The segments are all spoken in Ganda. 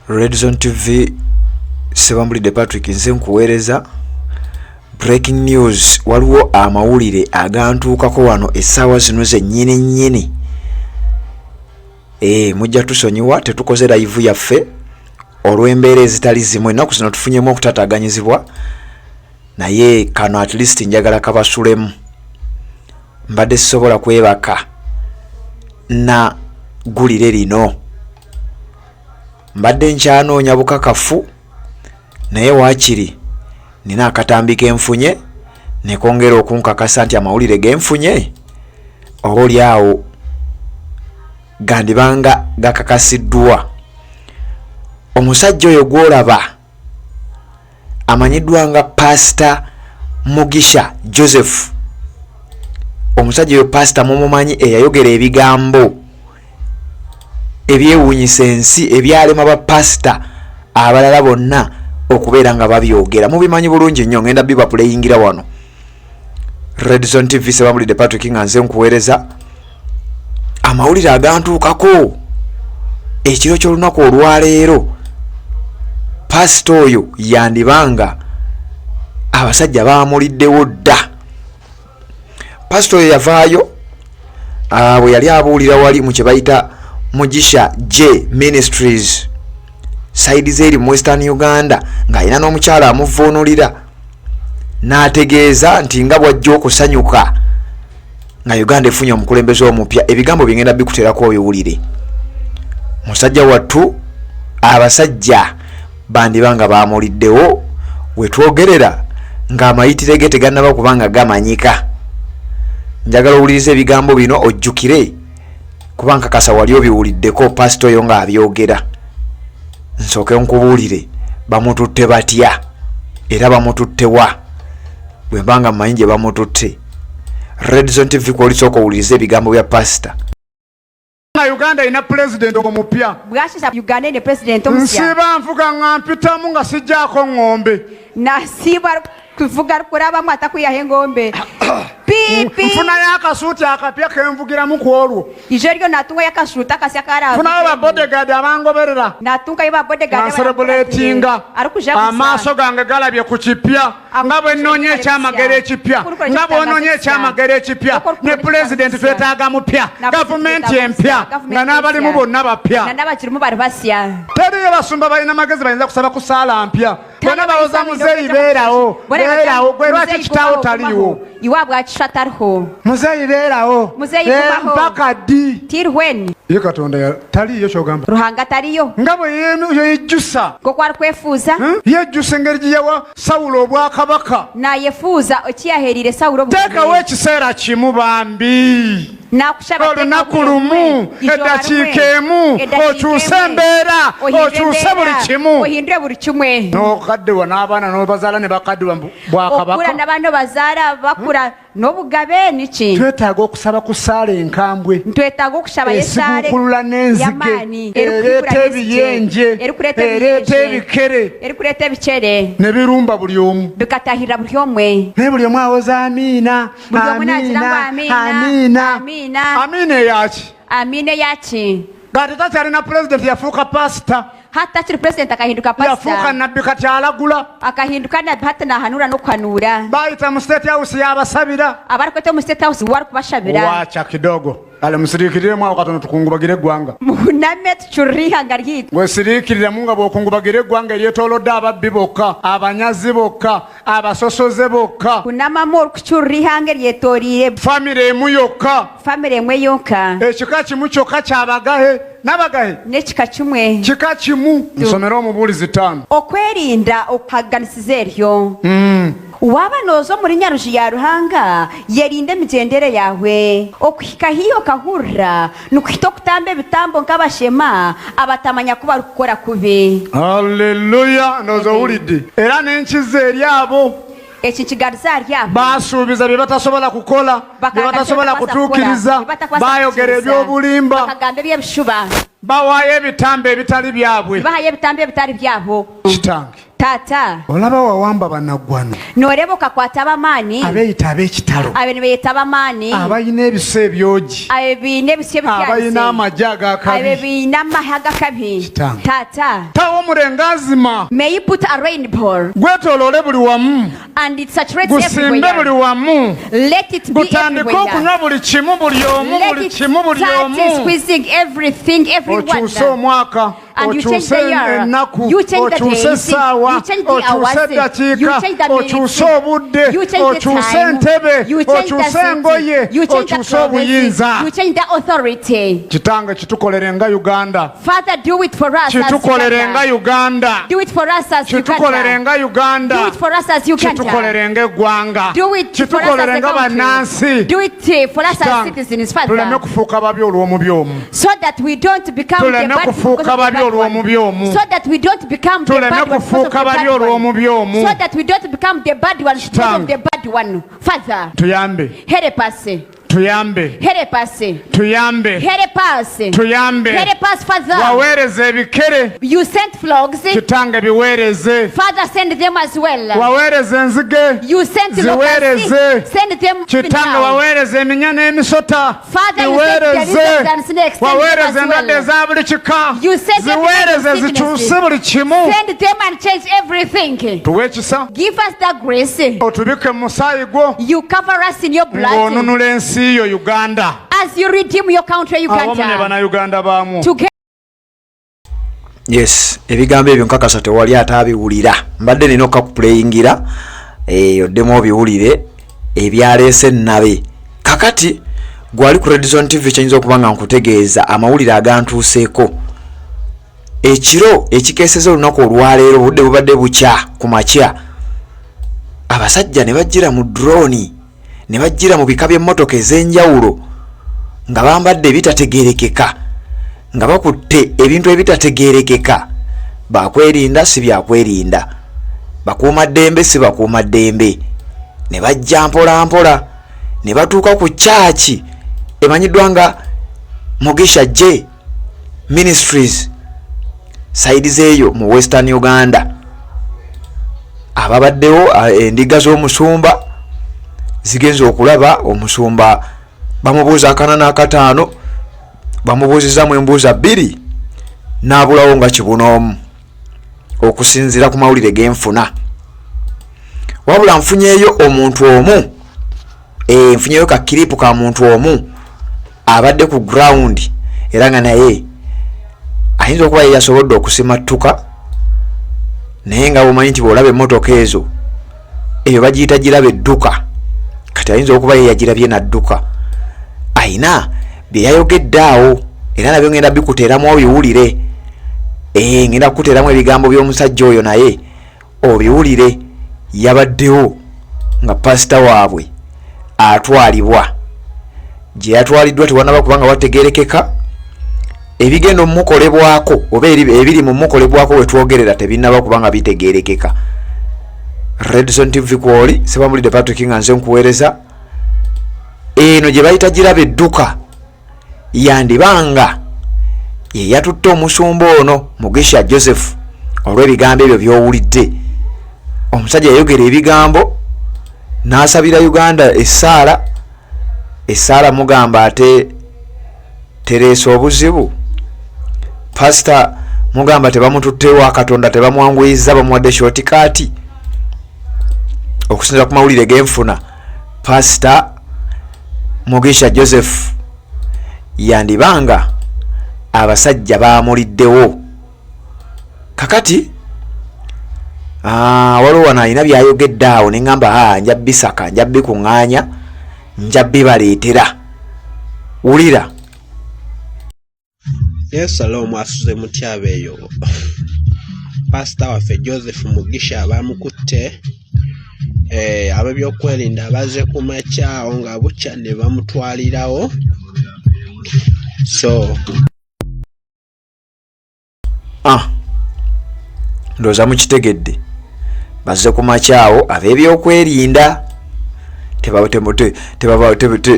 Red Zone TV Sebambulidde Patrick nze nkuweereza breaking news. Waliwo amawulire agantuukako wano essaawa zino zennyini. Mujja tusonyiwa tetukoze live yaffe olw'embeera ezitali zimu. Ennaku zino tufunyemu okutataaganyizibwa naye kano at least njagala kabasulemu. Mbadde sisobola kwebaka na gulire lino. Mbadde nkyanoonya bukakafu naye waakiri nina akatambi kenfunye ne kongera okunkakasa nti amawulire genfunye oli awo gandibanga gakakasiddwa. Omusajja oyo gwolaba amanyiddwa nga Pastor Mugisha Joseph. Omusajja oyo pastor mumumanyi eyayogera ebigambo ebyewuunyisa ensi ebyalema ba pastor abalala bonna okubeera nga babyogera. Mubimanyi bulungi nnyo, ngenda biba playingira wano. Red Zone TV Sebambulidde Patrick nga nze nkuweereza amawulire agantuukako ekiro ky'olunaku olwaleero. Pastor oyo yandibanga abasajja baamuliddewo dda. Pastor oyo yavaayo bwe yali abuulira wali mu kye bayita Mugisha J Ministries side zeri mu Western Uganda ng'alina n'omukyala amuvuunulira n'ategeeza nti nga bw'ajja okusanyuka nga Uganda efunye omukulembeze omupya. Ebigambo bye ngenda bikuteerako obiwulire. Musajja wattu abasajja bandibanga baamuliddewo wetwogerera ng'amayitire ge tegannaba kubanga gamanyika. Njagala owulirize ebigambo bino ojjukire kuba nkakasa wali obiwuliddeko pastor oyo ng'abyogera. Nsooke nkubuulire bamututte batya era bamututte wa bwe mbanga mmanyi gye bamututte. Red Zone TV kw'olisooka owulirize ebigambo bya pastor. Uganda ina president omupya. Bwasisa Uganda ine president omupya. Nsiba nvuga nga mpitamu nga sijjaako ng'ombe. Nasiba kuvuga kuraba mwata kuyahe ng'ombe. Pipi. Mfuna yakasuuti akapya kenvugiramu ku olwo. Ijeryo natunga yakasuuta kasya kara. Mfuna ba bodyguard abangoberera. Natunga iba bodyguard celebratinga. Amaaso gange galabye ku kipya. Nga bwe nnonye ekyamagero ekipya. Nga bwe nnonye ekyamagero ekipya. Ne president twetaaga mupya. Gavumenti empya. Nga n'abalimu bonna bapya. N'abakirimu bali basya. Teriyo basumba balina magezi bayinza kusaba ku saala mpya. Bonna bawoza muzeeyi beerawo. Beerawo gwe lwaki kitaawo taliwo. Iwabwa chishatariho. Muzeeyi beerawo. Muzeeyi kubaho. Mpaka ddi. Tirweni. Ye Katonda taliyo kyogamba. Ruhanga taliyo. Nga bwe yejjusa. Ko kwari kwefuza. Yejjusa engeri gye yawa Sawulo obwakabaka. Na yefuza okiyaherire Sawulo. Teekawo ekiseera kimu bambi. Olunaku lumu eddakiika emu okyuse embeera okyuse buli kimu ohindure buli kimwe n'okaddewa n'abaana n'obazaala ne bakaddewa bwakabaka okula n'abaana bazaala bakura n'obugabe niki. Twetaaga okusaba ku ssaala enkambwe. Twetaaga okusaba yesaale esigukulula n'enzige ereeta ebiyenje ereeta ebikere erikuleeta ebikere ne birumba buli omu bikatahirira buli omwe naye buli omu awoza amiina amiina amiina eyaki. Amiina eyaki. Gati takyalina president yafuuka pastor. Hata chiri president akahinduka pastor. Yafuuka nabbi kati alagula. Akahinduka nabbi hata nahanura n'okuhanura. Bayita mu state house yabasabira. Abarikweta mu state house wari kubashabira. Wacha kidogo. Ale musirikirire mwa katono tukungubagire eggwanga. Muname tukyurihanga ryitwa. Wesirikirire munga bw'okungubagire eggwanga eryetoolodde ababbi bokka, abanyazi bokka, abasosoze bokka. Kunamamu okukyurihanga eryetoolire. Famire emu yokka. Famire emu yokka. Ekika kimu kyokka ky'abagahe. N'abagahe. N'ekika kimwe. Kika kimu. Nsomera omubuulizi 5. Okwerinda okuhaganisiza eryo. Waba nozo muri nyaruji ya Ruhanga yerinde emigendere yawe okuhika hiyo kahurra nukuhita okutambe ebitambo nk'abashema abatamanya kuba rukukora kubi. Haleluya. Nozo wulidde era n'enkizo eri abo ekikigariza ryabo basuubiza bye batasobola kukola bye batasobola kutuukiriza bayogera eby'obulimba bakagamba eby'ebishuba bawaayo ebitambo ebitali byabwe bahayo ebitambo ebitali byabo. Kitange Tata. Olaba wawamba banaggwano. Noreba okakwata abamaanyi. Abeeyita ab'ekitalo. Abe beeyita abamaanyi. Abayina ebiso ebyogi. Abe biina ebiso ebyansi. Abayina amagye agakabi. Abe biina amahe agakabi. Tata. Tawo omulengazima. May you put a rainbow. Gwetooloole buli wamu. And it saturates everywhere. Gusimbe buli wamu. Let it be everywhere. Gutandika okunywa buli kimu buli omu buli kimu buli omu. Let it start squeezing everything, everyone. Okyuse omwaka. And you change the year, you change the days, you change the hours, you change the minutes, you change the time, you change the city, you change the province, you change the authority. Kitange kitukolere nga Uganda. Father, do it for us as Kitukolere nga Uganda. Do it for us as Kitukolere nga Uganda. Do it for us as Uganda. Kitukolere nga eggwanga. Do it for us as a country. Do it for us as citizens, Father. Tuleme kufuuka babi olw'omu byomu. So that we don't become the bad one. So that we don't become the bad one. So that we don't become the bad one because of the bad one. Father, tuyambe. Help us. Tuyambe. Help us. Tuyambe. Help us. Tuyambe. Help us, Father. Waweereza ebikere. You sent flogs. Kitange biweereze. Father, send them as well. Waweereza enzige. You sent locusts. Send them. Kitange waweereza eminya n'emisota. Father, you sent the lizards and snakes. Waweereza endwadde eza buli kika. You sent ziweereze zikyuse buli kimu. Send them and change everything. Tuwe ekisa. Give us the grace. Otubike mu musaayi gwo. You cover us in your blood. Ng'onunula ensi yo Uganda. As you redeem your country Uganda. Awamu ne bannayuganda baamu. Yes, ebigambo ebyo nkakasa tewali atabiwulira. Mbadde nina okukuplayingira oddemu obiwulire ebyaleese nabe. Kakati gwali ku Redison TV kyinza okuba nga nkutegeeza amawulire agantuuseeko. Ekiro ekikeeseza olunaku olwaleero obudde bubadde bukya ku makya. Abasajja ne bajjira mu drone ne bajjira mu bika by'emmotoka ez'enjawulo nga bambadde ebitategeerekeka nga bakutte ebintu ebitategeerekeka. Bakwerinda si byakwerinda, bakuuma ddembe si bakuuma ddembe. Ne bajja mpola mpola ne batuuka ku chachi emanyiddwa nga Mugisha J Ministries side zeeyo mu Western Uganda. Ababaddewo endiga z'Omusumba zigenza okulaba Omusumba bamubuuza akana n'akataano, bamubuuzizzamu embuuza bbiri n'abulawo nga kibunoomu okusinziira ku mawulire genfuna. Wabula nfunyeeyo omuntu omu, nfunyeeyo ka kiripu ka muntu omu abadde ku ground era nga naye ayinza okuba yasobodde okusimattuka, naye nga bumanyi nti bw'olaba emmotoka ezo eyo bagiyita giraba edduka. Kati ayinza okuba yagirabye nadduka, ayina bye yayogedde awo era nabyo ngenda bikuteeramu obiwulire. Ngenda kukuteeramu ebigambo by'omusajja oyo naye obiwulire. Yabaddewo nga pasita waabwe atwalibwa, gye yatwaliddwa tewanaba kubanga wategeerekeka. Ebigenda omukolebwako oba ebiri mu mukolebwako wetwogerera tebinnaba kubanga bitegeerekeka. Redison TV kwoli Sebamulidde Patrick nga nze nkuweereza. Eno gye bayita giraba edduka yandibanga ye yatutte Omusumba ono Mugisha Joseph olw'ebigambo ebyo by'owulidde. Omusajja yayogera ebigambo n'asabira Uganda essaala mugamba ate tereesa obuzibu. Pastor mugamba tebamututteewo Katonda tebamwanguyiza bamuwadde shortcut. Okusinziira ku mawulire genfuna, Pastor Mugisha Joseph yandibanga abasajja baamuliddewo. Kakati waliwo wano alina byayogedde awo ne ŋŋamba nja bisaka nja bikuŋŋaanya nja bibaleetera. Wulira. Salom asuze mutyaba eyo Pastor waffe Joseph Mugisha bamukutte ab'ebyokwerinda baze ku makyawo nga bukya ne bamutwalirawo. So ndowooza mukitegedde, bazze ku makyawo ab'ebyokwerinda.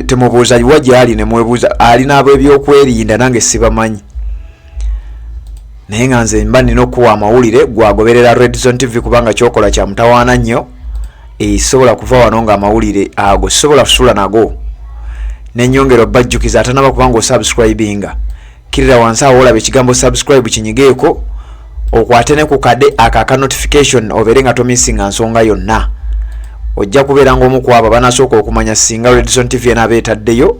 Temubuuza wa gy'ali ne mwebuuza alina ab'ebyokwerinda nange sibamanyi. naye nga nze mba nina okuwa amawulire gwagoberera Red Zone TV kubanga kyokola kya mutawaana nnyo esobola kuva wano nga amawulire ago sobola kusula nago n'ennyongero bajjukiza atanaba kubanga osubscribinga kirira wansi awo olaba ekigambo subscribe kinyigeeko okwate ne ku kade aka notification obeere nga tomissinga nsonga yonna ojja kubeera ng'omu ku abo banasooka okumanya singa Red Zone TV enaaba etaddeyo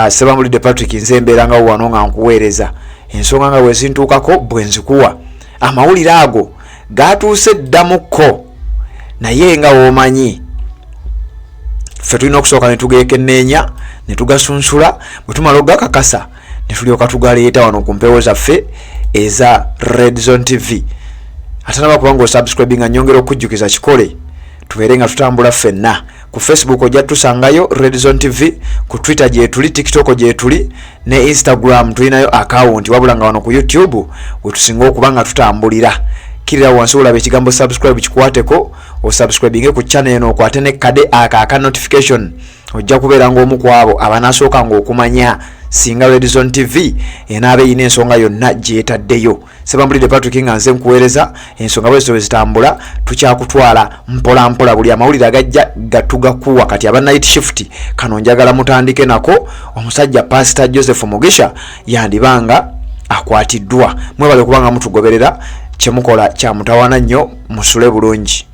Sebamulidde Patrick nze mbeeranga wano nga nkuweereza ensonga nga bwezintuukako bwe nzikuwa amawulire ago gatuuse ddamukko naye nga woomanyi ffe tulina okusooka ne tugeekenneenya ne tugasunsula bwe tumala ogakakasa ne tulyoka tugaleeta wano ku mpewo zaffe eza Red Zone TV atanaba kubanga osubscribinga nnyongera okujjukiza kikole tubeere nga tutambula ffenna ku Facebook ojja tusangayo Red Zone TV ku Twitter gyetuli TikTok gyetuli ne Instagram tulinayo account wabula nga wano ku YouTube wetusinga okuba nga tutambulira kirira wansi olaba ekigambo subscribe kikwateko osubscribinge ku channel eno okwate ne kade aka notification ojja kubeera ng'omu ku abo abanasooka ng'okumanya singa Red Zone TV enaabe yina ensonga yonna gyetaddeyo Sebamulidde Patrick nga nze nkuweereza ensonga bwe zitambula tukyakutwala mpola mpola buli amawulire agajja gatugakuwa kati aba night shift kano njagala mutandike nako omusajja Pastor Joseph Mugisha yandibanga akwatiddwa mwebale kubanga mutugoberera kyemukola kya mutawaana nnyo musule bulungi.